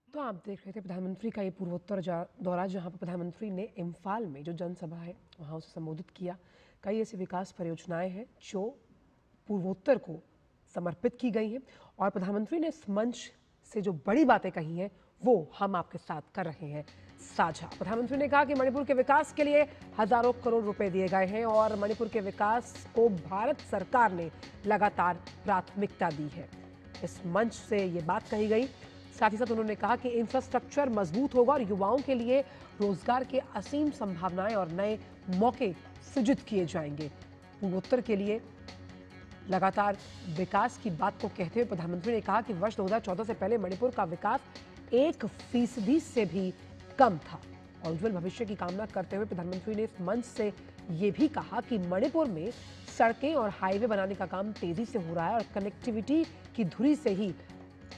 तो आप देख रहे थे प्रधानमंत्री का ये पूर्वोत्तर दौरा, जहां पर प्रधानमंत्री ने इम्फाल में जो जनसभा है वहां उसे संबोधित किया। कई ऐसी विकास परियोजनाएं हैं जो पूर्वोत्तर को समर्पित की गई हैं और प्रधानमंत्री ने इस मंच से जो बड़ी बातें कही हैं वो हम आपके साथ कर रहे हैं साझा। प्रधानमंत्री ने कहा कि मणिपुर के विकास के लिए हजारों करोड़ रुपए दिए गए हैं और मणिपुर के विकास को भारत सरकार ने लगातार प्राथमिकता दी है। इस मंच से ये बात कही गई। साथ ही साथ उन्होंने कहा कि इंफ्रास्ट्रक्चर मजबूत होगा और युवाओं के लिए रोजगार के असीम संभावनाएं और नए मौके सृजित किए जाएंगे। पूर्वोत्तर के लिए लगातार विकास की बात को कहते हुए प्रधानमंत्री ने कहा कि वर्ष 2014 से पहले मणिपुर का विकास 1% से भी कम था और उज्जवल भविष्य की कामना करते हुए प्रधानमंत्री ने इस मंच से ये भी कहा कि मणिपुर में सड़कें और हाईवे बनाने का काम तेजी से हो रहा है और कनेक्टिविटी की धुरी से ही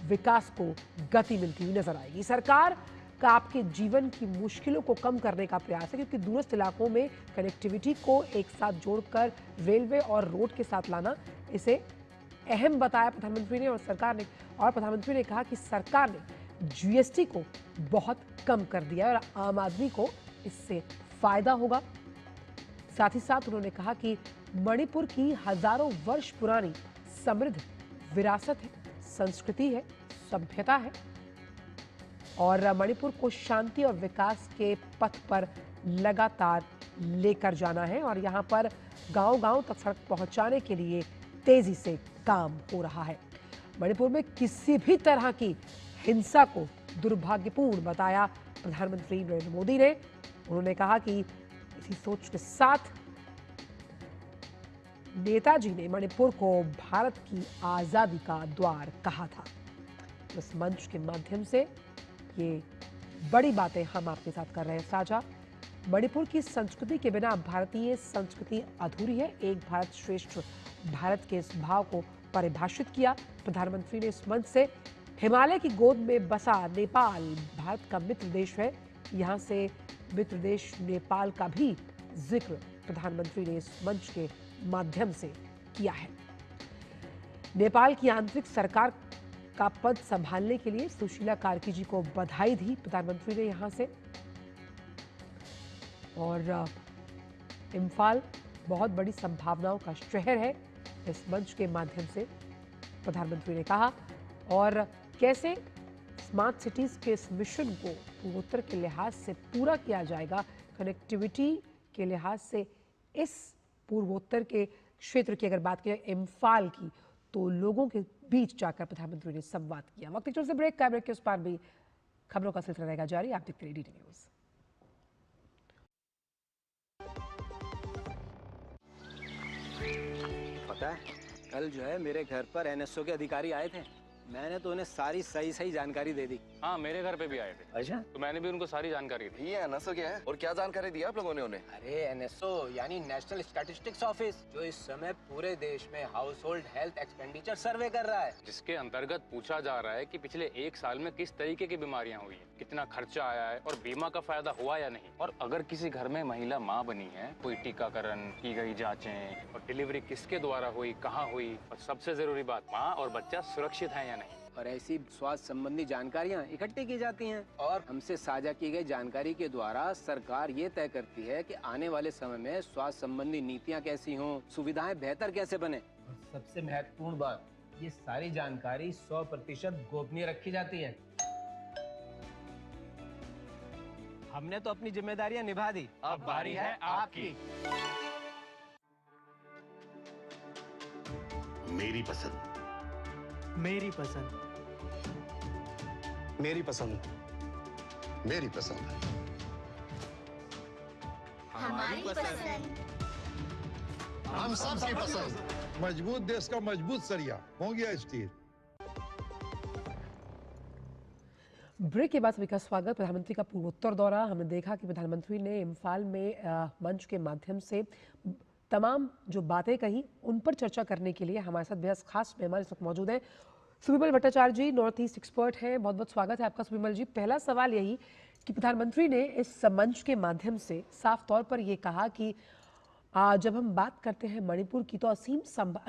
विकास को गति मिलती हुई नजर आएगी। सरकार का आपके जीवन की मुश्किलों को कम करने का प्रयास है, क्योंकि दूरस्थ इलाकों में कनेक्टिविटी को एक साथ जोड़कर रेलवे और रोड के साथ लाना, इसे अहम बताया प्रधानमंत्री ने। और प्रधानमंत्री ने कहा कि सरकार ने जीएसटी को बहुत कम कर दिया है और आम आदमी को इससे फायदा होगा। साथ ही साथ उन्होंने कहा कि मणिपुर की हजारों वर्ष पुरानी समृद्ध विरासत है, संस्कृति है, सभ्यता है और मणिपुर को शांति और विकास के पथ पर लगातार लेकर जाना है और यहाँ पर गांव-गांव तक सड़क पहुंचाने के लिए तेजी से काम हो रहा है। मणिपुर में किसी भी तरह की हिंसा को दुर्भाग्यपूर्ण बताया प्रधानमंत्री नरेंद्र मोदी ने। उन्होंने कहा कि इसी सोच के साथ नेताजी ने मणिपुर को भारत की आजादी का द्वार कहा था। इस मंच के माध्यम से ये बड़ी बातें हम आपके साथ कर रहे हैं साझा। मणिपुर की संस्कृति के बिना भारतीय संस्कृति अधूरी है। एक भारत श्रेष्ठ भारत के इस भाव को परिभाषित किया प्रधानमंत्री ने इस मंच से। हिमालय की गोद में बसा नेपाल भारत का मित्र देश है। यहाँ से मित्र देश नेपाल का भी जिक्र प्रधानमंत्री ने इस मंच के माध्यम से किया है। नेपाल की आंतरिक सरकार का पद संभालने के लिए सुशीला कार्की जी को बधाई दी प्रधानमंत्री ने यहां से। और इम्फाल बहुत बड़ी संभावनाओं का शहर है, इस मंच के माध्यम से प्रधानमंत्री ने कहा। और कैसे स्मार्ट सिटीज के इस मिशन को पूर्वोत्तर के लिहाज से पूरा किया जाएगा, कनेक्टिविटी के लिहाज से इस पूर्वोत्तर के क्षेत्र की अगर बात करें इम्फाल की, तो लोगों के बीच जाकर प्रधानमंत्री ने संवाद किया। वक्त एक छोटे से ब्रेक का, ब्रेक के उस पार भी खबरों का सिलसिला रहेगा जारी। आप देखते रहिए डीडी न्यूज। पता है, कल जो है मेरे घर पर एनएसओ के अधिकारी आए थे। मैंने तो उन्हें सारी सही जानकारी दे दी। हाँ, मेरे घर पे भी आए थे। अच्छा, तो मैंने भी उनको सारी जानकारी दी। ये एनएसओ क्या है और क्या जानकारी दी आप लोगों ने उन्हें? अरे एनएसओ यानी नेशनल स्टैटिस्टिक्स ऑफिस, जो इस समय पूरे देश में हाउस होल्ड हेल्थ एक्सपेंडिचर सर्वे कर रहा है, जिसके अंतर्गत पूछा जा रहा है कि पिछले 1 साल में किस तरीके की बीमारियां हुई हैं, कितना खर्चा आया है और बीमा का फायदा हुआ या नहीं। और अगर किसी घर में महिला माँ बनी है, कोई टीकाकरण की गई जाँचें और डिलीवरी किसके द्वारा हुई, कहाँ हुई, और सबसे जरूरी बात, माँ और बच्चा सुरक्षित है या नहीं। और ऐसी स्वास्थ्य संबंधी जानकारियां इकट्ठी की जाती हैं और हमसे साझा की गई जानकारी के द्वारा सरकार ये तय करती है कि आने वाले समय में स्वास्थ्य संबंधी नीतियां कैसी हों, सुविधाएं बेहतर कैसे बने। और सबसे महत्वपूर्ण बात, ये सारी जानकारी 100% गोपनीय रखी जाती है। हमने तो अपनी जिम्मेदारियां निभा दी, अब बारी है आपकी। मेरी पसंद, मेरी पसंद, मेरी पसंद, मेरी पसंद, हमारी पसंद, हम सबकी पसंद। मजबूत देश का मजबूत सरिया हो गया स्टील। ब्रेक के बाद सभी का स्वागत। प्रधानमंत्री का पूर्वोत्तर दौरा, हमने देखा कि प्रधानमंत्री ने इम्फाल में मंच के माध्यम से तमाम जो बातें कही उन पर चर्चा करने के लिए हमारे साथ बेहद खास मेहमान इस वक्त मौजूद हैं। सुविमल भट्टाचार्य जी नॉर्थ ईस्ट एक्सपर्ट हैं, बहुत बहुत स्वागत है आपका सुविमल जी। पहला सवाल यही कि प्रधानमंत्री ने इस मंच के माध्यम से साफ तौर पर ये कहा कि जब हम बात करते हैं मणिपुर की तो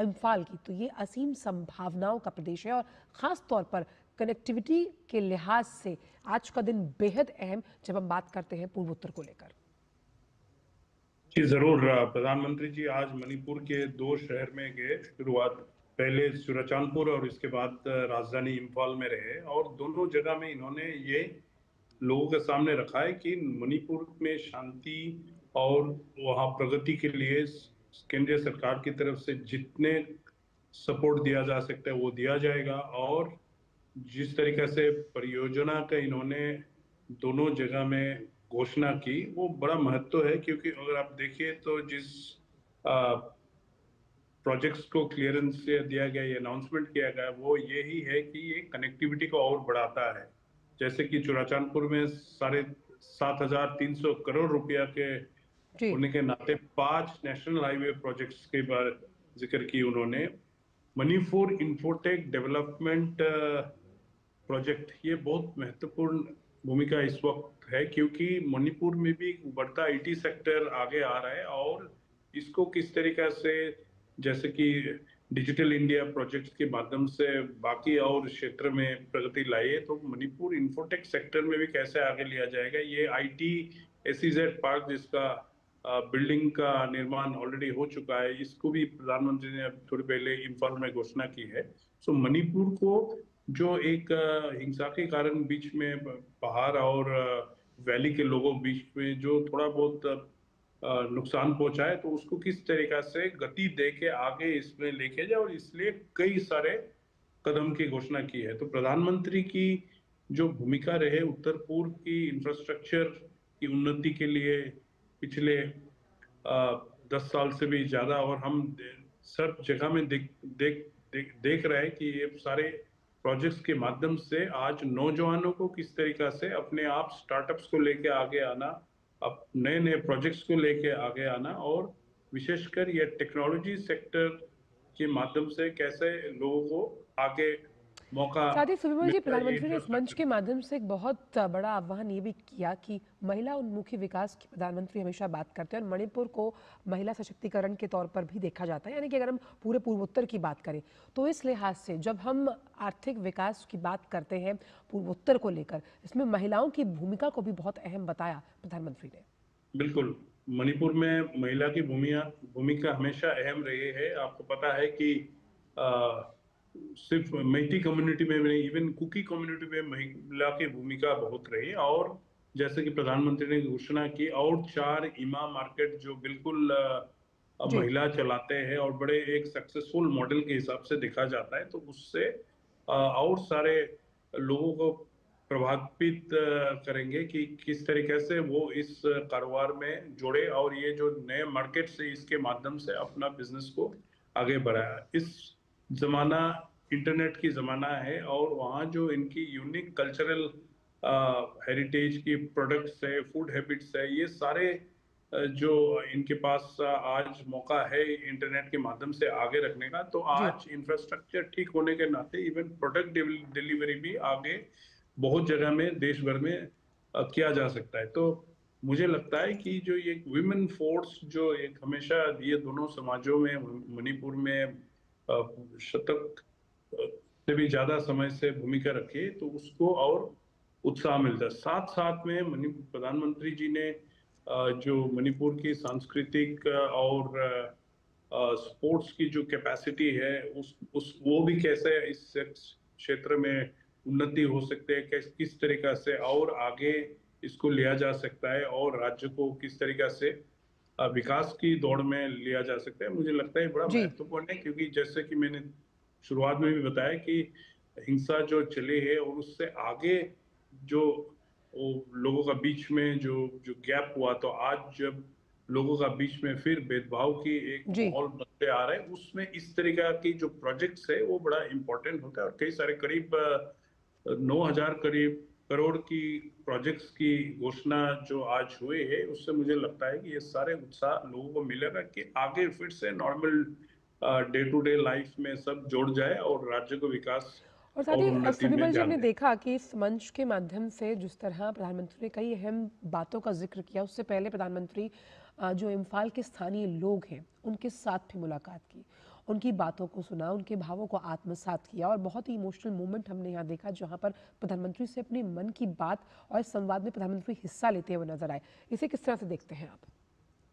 इम्फाल की, तो ये असीम संभावनाओं का प्रदेश है और ख़ास तौर पर कनेक्टिविटी के लिहाज से आज का दिन बेहद अहम जब हम बात करते हैं पूर्वोत्तर को लेकर। जी जरूर। प्रधानमंत्री जी आज मणिपुर के 2 शहर में गए। शुरुआत पहले चुराचांदपुर और इसके बाद राजधानी इम्फाल में रहे, और दोनों जगह में इन्होंने ये लोगों के सामने रखा है कि मणिपुर में शांति और वहाँ प्रगति के लिए केंद्रीय सरकार की तरफ से जितने सपोर्ट दिया जा सकता है वो दिया जाएगा। और जिस तरीके से परियोजना का इन्होंने दोनों जगह में घोषणा की वो बड़ा महत्व है, क्योंकि अगर आप देखिए तो जिस प्रोजेक्ट्स को क्लियरेंस दिया गया, ये अनाउंसमेंट किया गया, वो यही है कि ये कनेक्टिविटी को और बढ़ाता है। जैसे कि चुराचांदपुर में 7,300 करोड़ रुपया के होने के नाते 5 नेशनल हाईवे प्रोजेक्ट्स के बारे जिक्र की उन्होंने। मणिपुर इंफोटेक डेवलपमेंट प्रोजेक्ट ये बहुत महत्वपूर्ण भूमिका इस वक्त है, क्योंकि मणिपुर में भी बढ़ता आईटी सेक्टर आगे आ रहा है, और इसको किस तरीके से जैसे कि डिजिटल इंडिया प्रोजेक्ट के माध्यम से बाकी और क्षेत्र में प्रगति लाई, तो मणिपुर इंफोटेक सेक्टर में भी कैसे आगे लिया जाएगा। ये आईटी एसईजेड पार्क जिसका बिल्डिंग का निर्माण ऑलरेडी हो चुका है, इसको भी प्रधानमंत्री ने थोड़ी पहले इम्फाल में घोषणा की है। सो मणिपुर को जो एक हिंसा के कारण बीच में पहाड़ और वैली के लोगों बीच में जो थोड़ा बहुत नुकसान पहुंचा है, तो उसको किस तरीका से गति दे के आगे इसमें लेके जाए, और इसलिए कई सारे कदम की घोषणा की है। तो प्रधानमंत्री की जो भूमिका रहे उत्तर पूर्व की इंफ्रास्ट्रक्चर की उन्नति के लिए पिछले 10 साल से भी ज्यादा, और हम सब जगह में देख रहे हैं कि ये सारे प्रोजेक्ट्स के माध्यम से आज नौजवानों को किस तरीका से अपने आप स्टार्टअप्स को लेके आगे आना, अब नए नए प्रोजेक्ट्स को लेके आगे आना, और विशेषकर ये टेक्नोलॉजी सेक्टर के माध्यम से कैसे लोगों को आगे मौका। साथ ही सुविमल जी, प्रधानमंत्री ने इस मंच के माध्यम से एक बहुत बड़ा आह्वान ये भी किया कि महिला उन्मुखी विकास की प्रधानमंत्री हमेशा बात करते हैं, और मणिपुर को महिला सशक्तिकरण के तौर पर भी देखा जाता है। यानी कि अगर हम पूरे पूर्वोत्तर की बात करें तो इस लिहाज से जब हम आर्थिक विकास की बात करते हैं पूर्वोत्तर को लेकर, इसमें महिलाओं की भूमिका को भी बहुत अहम बताया प्रधानमंत्री ने। बिल्कुल, मणिपुर में महिला की भूमिका हमेशा अहम रही है। आपको पता है कि सिर्फ मैती कम्युनिटी में नहीं, इवन कुकी कम्युनिटी में महिला की भूमिका बहुत रही, और जैसे कि प्रधानमंत्री ने घोषणा की और 4 इमा मार्केट जो बिल्कुल महिला चलाते हैं और बड़े एक सक्सेसफुल मॉडल के हिसाब से देखा जाता है, तो उससे और सारे लोगों को प्रभावित करेंगे कि किस तरीके से वो इस कारोबार में जुड़े, और ये जो नए मार्केट से इसके माध्यम से अपना बिजनेस को आगे बढ़ाया। इस जमाना इंटरनेट की जमाना है, और वहाँ जो इनकी यूनिक कल्चरल हेरिटेज की प्रोडक्ट्स है, फूड हैबिट्स है, ये सारे जो इनके पास आज मौका है इंटरनेट के माध्यम से आगे रखने का। तो आज इंफ्रास्ट्रक्चर ठीक होने के नाते इवन प्रोडक्ट डिलीवरी भी आगे बहुत जगह में देश भर में किया जा सकता है। तो मुझे लगता है कि जो ये विमेन फोर्स जो एक हमेशा ये दोनों समाजों में मणिपुर में शतक से भी ज्यादा समय से भूमिका रखी है, तो उसको और उत्साह मिलता है। साथ साथ में प्रधानमंत्री जी ने जो मणिपुर की सांस्कृतिक और स्पोर्ट्स की जो कैपेसिटी है वो भी कैसे इस क्षेत्र में उन्नति हो सकते हैं, किस तरीका से और आगे इसको लिया जा सकता है, और राज्य को किस तरीका से विकास की दौड़ में लिया जा सकता है, मुझे लगता है बड़ा महत्वपूर्ण है। क्योंकि जैसे कि मैंने शुरुआत में भी बताया कि हिंसा जो चली है और उससे आगे जो लोगों का बीच में जो गैप हुआ, तो आज जब लोगों का बीच में फिर भेदभाव की एक माहौल बनते आ रहे हैं, उसमें इस तरीका की जो प्रोजेक्ट्स है वो बड़ा इंपॉर्टेंट होता है। और कई सारे करीब 9,000 करोड़ की प्रोजेक्ट्स की घोषणा जो आज हुए है, उससे मुझे लगता है कि ये सारे उत्साह लोगों को मिलेगा कि आगे फिर से normal day to day life में सब जोड़ जाए और राज्य को विकास। और साथ ही सुविमल जी, हमने देखा कि इस मंच के माध्यम से जिस तरह प्रधानमंत्री ने कई अहम बातों का जिक्र किया, उससे पहले प्रधानमंत्री जो इम्फाल के स्थानीय लोग हैं उनके साथ भी मुलाकात की, उनकी बातों को सुना, उनके भावों को आत्मसात किया और बहुत ही इमोशनल मोमेंट हमने यहाँ देखा जहाँ पर प्रधानमंत्री से अपने मन की बात और इस संवाद में प्रधानमंत्री हिस्सा लेते हुए नजर आए। इसे किस तरह से देखते हैं आप?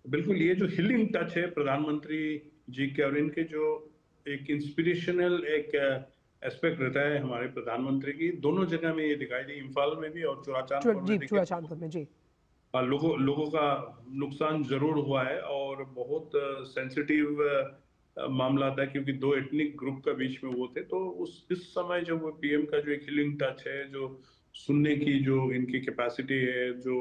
बिल्कुल, ये जो हीलिंग टच है प्रधानमंत्री जी के और इनके जो एक इंस्पिरेशनल एक एस्पेक्ट रहता है हमारे प्रधानमंत्री की, दोनों जगह में ये दिखाई दी, इम्फाल में भी और चुराचांदपुर में। देखिए चूड़ाचांदपुर में जी लोगों का नुकसान जरूर हुआ है और बहुत सेंसिटिव मामला था क्योंकि दो एथनिक ग्रुप का बीच में वो थे। तो इस समय जब वो पीएम का जो एक हीलिंग टच है, जो सुनने की जो इनकी कैपेसिटी है, जो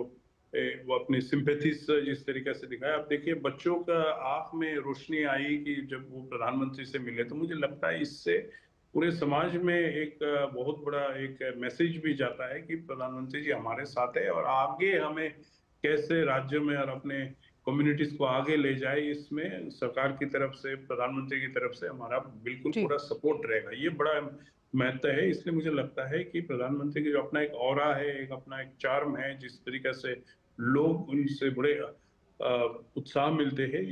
वो अपनी सिंपैथीज जिस तरीके से दिखाया, आप देखिए बच्चों का आंख में रोशनी आई कि जब वो प्रधानमंत्री से मिले। तो मुझे लगता है इससे पूरे समाज में एक बहुत बड़ा एक मैसेज भी जाता है कि प्रधानमंत्री जी हमारे साथ है और आगे हमें कैसे राज्य में और अपने कम्युनिटीज को आगे ले जाए, इसमें सरकार की तरफ से, प्रधानमंत्री की तरफ से हमारा बिल्कुल पूरा सपोर्ट रहेगा। ये बड़ा महत्व है। इसलिए मुझे लगता है कि प्रधानमंत्री की जो अपना एक ऑरा है, एक अपना एक चार्म है, जिस तरीके से लोग उनसे बड़े उत्साह मिलते हैं,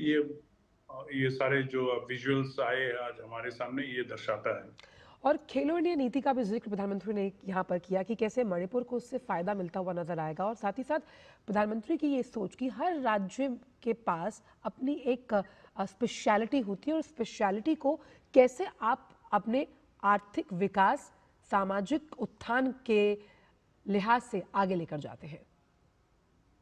ये सारे जो विजुअल्स आए आज हमारे सामने, ये दर्शाता है। और खेलो इंडिया नीति का भी जिक्र प्रधानमंत्री ने यहाँ पर किया कि कैसे मणिपुर को उससे फायदा मिलता हुआ नजर आएगा और साथ ही साथ प्रधानमंत्री की ये सोच कि हर राज्य के पास अपनी एक स्पेशलिटी होती है और स्पेशलिटी को कैसे आप अपने आर्थिक विकास, सामाजिक उत्थान के लिहाज से आगे लेकर जाते हैं।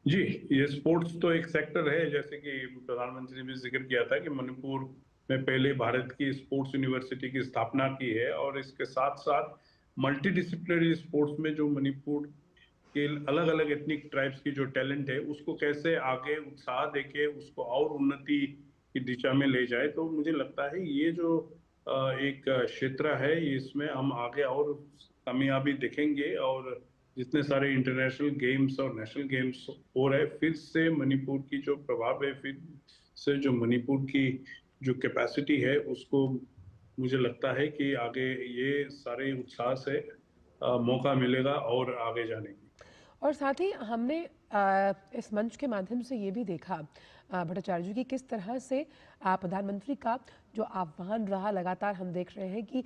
जी, ये स्पोर्ट्स तो एक सेक्टर है, जैसे कि प्रधानमंत्री ने भी जिक्र किया था कि मणिपुर में पहले भारत की स्पोर्ट्स यूनिवर्सिटी की स्थापना की है और इसके साथ साथ मल्टी डिसिप्लिनरी स्पोर्ट्स में जो मणिपुर के अलग अलग एथनिक ट्राइब्स की जो टैलेंट है उसको कैसे आगे उत्साह देके उसको और उन्नति की दिशा में ले जाए। तो मुझे लगता है ये जो एक क्षेत्र है, इसमें हम आगे और कामयाबी देखेंगे और जितने सारे इंटरनेशनल गेम्स और नेशनल गेम्स हो रहे, फिर से मणिपुर की जो प्रभाव है, फिर से जो मणिपुर की जो कैपेसिटी है, उसको मुझे लगता है कि आगे ये सारे उत्साह से मौका मिलेगा और आगे जाने की। और साथ ही हमने इस मंच के माध्यम से ये भी देखा भट्टाचार्य जी की किस तरह से प्रधानमंत्री का जो आह्वान रहा, लगातार हम देख रहे हैं कि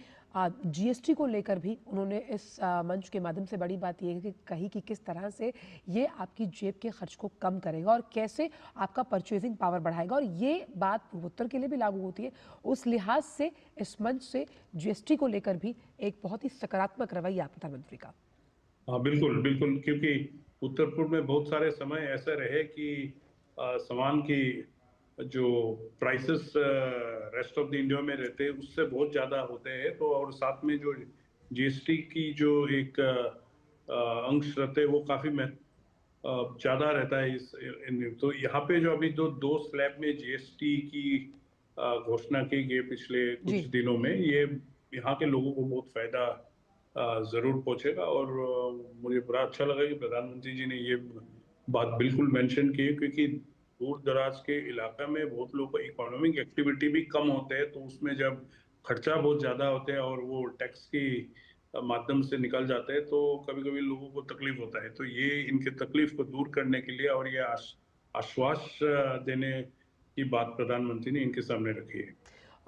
जीएसटी को लेकर भी उन्होंने इस मंच के माध्यम से बड़ी बात ये है कि कही कि किस तरह से ये आपकी जेब के खर्च को कम करेगा और कैसे आपका परचेजिंग पावर बढ़ाएगा। और ये बात पूर्वोत्तर के लिए भी लागू होती है। उस लिहाज से इस मंच से जीएसटी को लेकर भी एक बहुत ही सकारात्मक रवैया प्रधानमंत्री का। हाँ, बिल्कुल बिल्कुल, क्योंकि उत्तर पूर्व में बहुत सारे समय ऐसे रहे कि सामान की जो prices rest of the India में रहते हैं उससे बहुत ज़्यादा होते हैं। तो और साथ में जो जीएसटी की जो एक अंश रहते हैं वो काफ़ी ज़्यादा रहता है तो यहाँ पे जो अभी दो स्लैब में जीएसटी की घोषणा की गई पिछले कुछ दिनों में, ये यहाँ के लोगों को बहुत फायदा जरूर पहुंचेगा। और मुझे बड़ा अच्छा लगा कि प्रधानमंत्री जी ने ये बात बिल्कुल मेंशन की, क्योंकि दूर दराज के इलाका में बहुत लोगों को इकोनॉमिक एक्टिविटी भी कम होते हैं, तो उसमें जब खर्चा बहुत ज्यादा होते हैं और वो टैक्स की माध्यम से निकल जाते हैं तो कभी कभी लोगों को तकलीफ होता है। तो ये इनके तकलीफ को दूर करने के लिए और ये आश्वास देने की बात प्रधानमंत्री ने इनके सामने रखी है।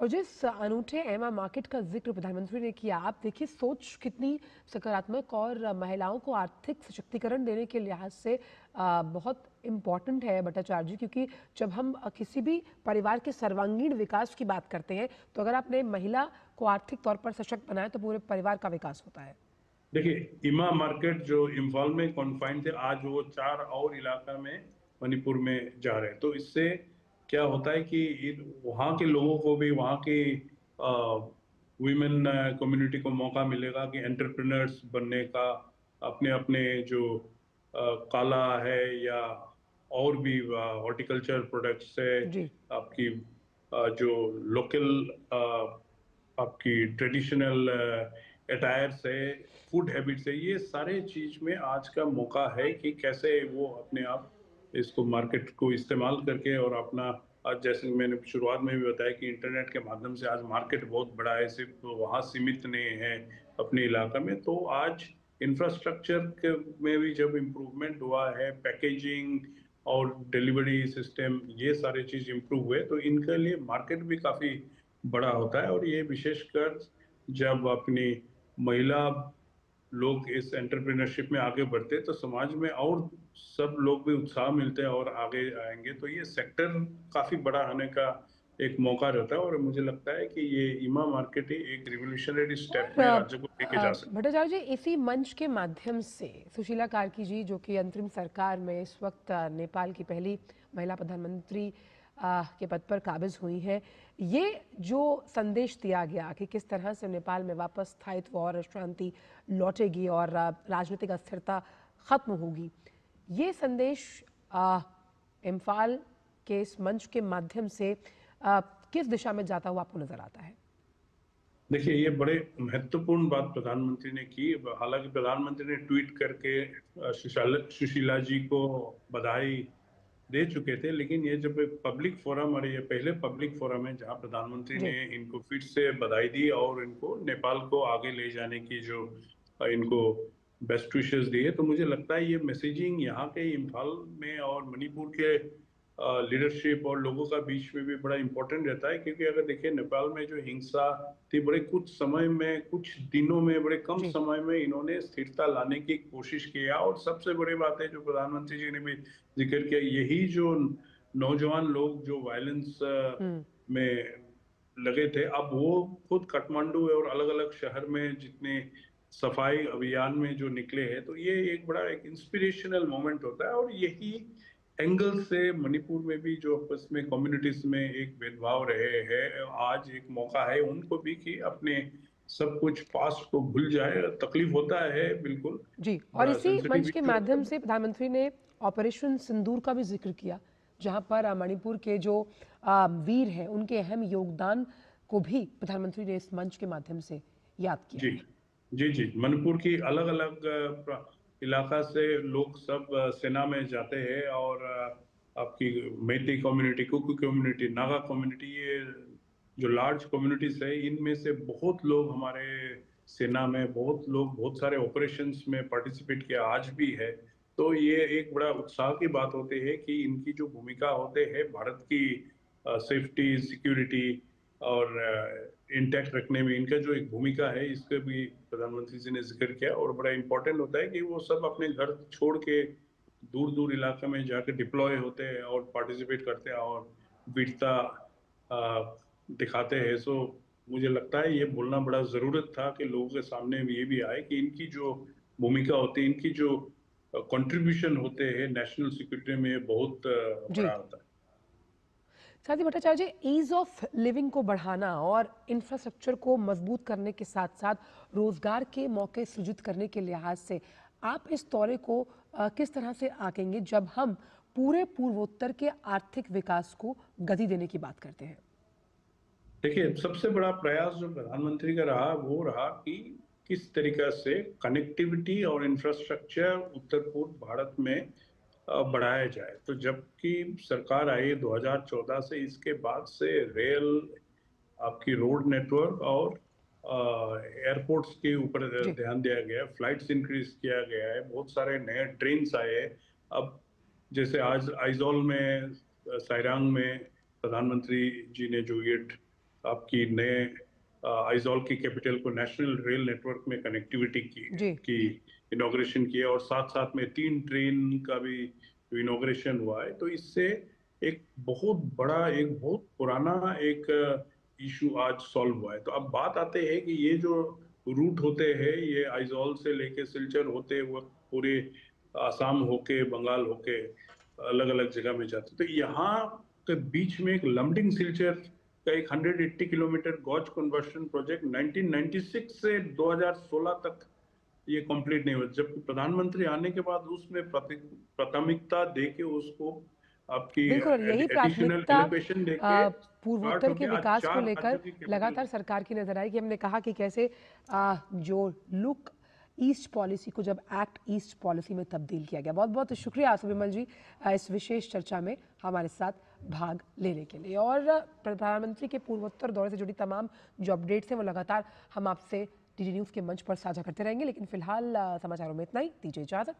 और जिस अनूठे एमा मार्केट का जिक्र प्रधानमंत्री ने किया, आप देखिए सोच कितनी सकारात्मक और महिलाओं को आर्थिक सशक्तिकरण देने के लिहाज से बहुत इम्पॉर्टेंट है भट्टाचार्य जी, क्योंकि जब हम किसी भी परिवार के सर्वांगीण विकास की बात करते हैं तो अगर आपने महिला को आर्थिक तौर पर सशक्त बनाया तो पूरे परिवार का विकास होता है। देखिए, इमा मार्केट जो इम्फाल में कॉन्फाइंड थे, आज वो 4 और इलाका में मणिपुर में जा रहे हैं। तो इससे क्या होता है कि वहाँ के लोगों को भी, वहाँ की वुमेन कम्युनिटी को मौका मिलेगा कि एंटरप्रेन्योर्स बनने का, अपने अपने जो काला है या और भी हॉर्टिकल्चर प्रोडक्ट्स है, आपकी जो लोकल आपकी ट्रेडिशनल अटायर्स है, फूड हैबिट्स है, ये सारे चीज में आज का मौका है कि कैसे वो अपने आप इसको मार्केट को इस्तेमाल करके और अपना, आज जैसे मैंने शुरुआत में भी बताया कि इंटरनेट के माध्यम से आज मार्केट बहुत बड़ा है, सिर्फ वहाँ सीमित नहीं है अपने इलाका में। तो आज इंफ्रास्ट्रक्चर में भी जब इम्प्रूवमेंट हुआ है, पैकेजिंग और डिलीवरी सिस्टम, ये सारे चीज इम्प्रूव हुए, तो इनके लिए मार्केट भी काफी बड़ा होता है। और ये विशेषकर जब अपनी महिला लोग इस एंटरप्रेन्योरशिप में आगे बढ़ते हैं तो समाज में और सब लोग भी उत्साह मिलते हैं और आगे आएंगे। तो ये सेक्टर काफी बड़ा होने का एक मौका रहता है और मुझे लगता है कि ये ईमा मार्केट ही एक रिवोल्यूशनरी स्टेप में राज्य को लेके जा सकता है। भट्टाचार्य जी, इसी मंच के माध्यम से सुशीला कार्की जी, जो कि अंतरिम सरकार में इस वक्त नेपाल की पहली महिला प्रधानमंत्री के पद पर काबिज हुई हैं, ये जो संदेश दिया गया कि किस तरह से नेपाल में वापस स्थायित्व और शांति लौटेगी और राजनीतिक अस्थिरता खत्म होगी, ये संदेश इम्फाल के इस मंच के माध्यम से किस दिशा में जाता हुआ आपको नजर आता है? देखिए, ये बड़े महत्वपूर्ण बात प्रधानमंत्री ने की। हालांकि प्रधानमंत्री ने ट्वीट करके सुशीला जी को बधाई दे चुके थे, लेकिन ये जब एक पब्लिक फोरम, और ये पहले पब्लिक फोरम है जहां प्रधानमंत्री ने इनको फिर से बधाई दी और इनको नेपाल को आगे ले जाने की जो इनको बेस्ट विशेस दिए, तो मुझे लगता है ये मैसेजिंग यहाँ के इम्फाल में और मणिपुर के लीडरशिप और लोगों का बीच में भी बड़ा इंपॉर्टेंट रहता है। क्योंकि अगर देखिए, नेपाल में जो हिंसा थी, बड़े कुछ समय में, कुछ दिनों में, बड़े कम समय में इन्होंने स्थिरता लाने की कोशिश किया। और सबसे बड़ी बात है जो प्रधानमंत्री जी ने भी जिक्र किया, यही जो नौजवान लोग जो वायलेंस में लगे थे, अब वो खुद काठमांडू और अलग अलग शहर में जितने सफाई अभियान में जो निकले हैं, तो ये एक बड़ा एक इंस्पिरेशनल मोमेंट होता है। और यही एंगल से मणिपुर में भी जो आपस में कम्युनिटीज में एक भेदभाव रहे हैं, आज एक मौका है उनको भी कि अपने सब कुछ पास्ट को भूल जाए। तकलीफ होता है बिल्कुल जी। और इसी मंच के माध्यम से प्रधानमंत्री ने ऑपरेशन सिंदूर का भी जिक्र किया, जहां पर मणिपुर के जो वीर हैं उनके अहम योगदान को भी प्रधानमंत्री ने इस मंच के माध्यम से याद किया। जी जी जी, मणिपुर की अलग अलग इलाका से लोग सब सेना में जाते हैं और आपकी Meitei community, Kuki community, Naga community, ये जो लार्ज कम्युनिटीज है, इनमें से बहुत लोग हमारे सेना में, बहुत लोग बहुत सारे ऑपरेशंस में पार्टिसिपेट किया, आज भी है। तो ये एक बड़ा उत्साह की बात होती है कि इनकी जो भूमिका होते हैं भारत की सेफ्टी, सिक्योरिटी और इंटैक्ट रखने में इनका जो एक भूमिका है, इसका भी प्रधानमंत्री जी ने जिक्र किया। और बड़ा इंपॉर्टेंट होता है कि वो सब अपने घर छोड़ के दूर दूर इलाके में जाकर डिप्लॉय होते हैं और पार्टिसिपेट करते हैं और वीरता दिखाते हैं। सो मुझे लगता है ये बोलना बड़ा जरूरत था कि लोगों के सामने ये भी आए कि इनकी जो भूमिका होती है, इनकी जो कंट्रीब्यूशन होते हैं नेशनल सिक्योरिटी में, बहुत बड़ा होता है। साथ ही भट्टाचार्य जी, ईज ऑफ लिविंग को बढ़ाना और इंफ्रास्ट्रक्चर को मजबूत करने के साथ साथ रोजगार के मौके सृजित करने के लिहाज से आप इस दौरे को किस तरह से आंकेंगे जब हम पूरे पूर्वोत्तर के आर्थिक विकास को गति देने की बात करते हैं? देखिए, सबसे बड़ा प्रयास जो प्रधानमंत्री का रहा वो रहा कि किस तरीके से कनेक्टिविटी और इंफ्रास्ट्रक्चर उत्तर पूर्व भारत में बढ़ाया जाए। तो जबकि सरकार आई 2014 से, इसके बाद से रेल, आपकी रोड नेटवर्क और एयरपोर्ट्स के ऊपर ध्यान दिया गया, फ्लाइट्स इंक्रीज किया गया है, बहुत सारे नए ट्रेन्स आए हैं। अब जैसे आज आइजोल में, साइरांग में प्रधानमंत्री जी ने जो ये आपकी नए आइजोल की कैपिटल को नेशनल रेल नेटवर्क में कनेक्टिविटी की इनॉग्रेशन किया और साथ साथ में 3 ट्रेन का भी इनॉग्रेशन हुआ है। तो इससे एक बहुत बड़ा, एक बहुत पुराना एक इशू आज सॉल्व हुआ है। तो अब बात आते हैं कि ये जो रूट होते हैं, ये आइजोल से लेके सिलचर होते हुए पूरे आसाम होके, बंगाल होके अलग अलग जगह में जाते, तो यहाँ के बीच में एक लमडिंग सिलचर का एक 180 किलोमीटर गॉज कन्वर्शन प्रोजेक्ट 1996 से 2016 तक ये कंप्लीट नहीं हुआ। जबकि प्रधानमंत्री आने के बाद उसमें प्राथमिकता देके उसको आपकी यही प्राथमिकता पूर्वोत्तर के विकास को लेकर लगातार सरकार की नजर आई कि हमने कहा कि कैसे जो लुक ईस्ट पॉलिसी को जब एक्ट ईस्ट पॉलिसी में तब्दील किया गया। बहुत बहुत शुक्रिया सुबिमल जी इस विशेष चर्चा में हमारे साथ भाग लेने के लिए। और प्रधानमंत्री के पूर्वोत्तर दौरे से जुड़ी तमाम जो अपडेट्स हैं वो लगातार हम आपसे डीडी न्यूज़ के मंच पर साझा करते रहेंगे। लेकिन फिलहाल समाचारों में इतना ही, दीजिए इजाजत।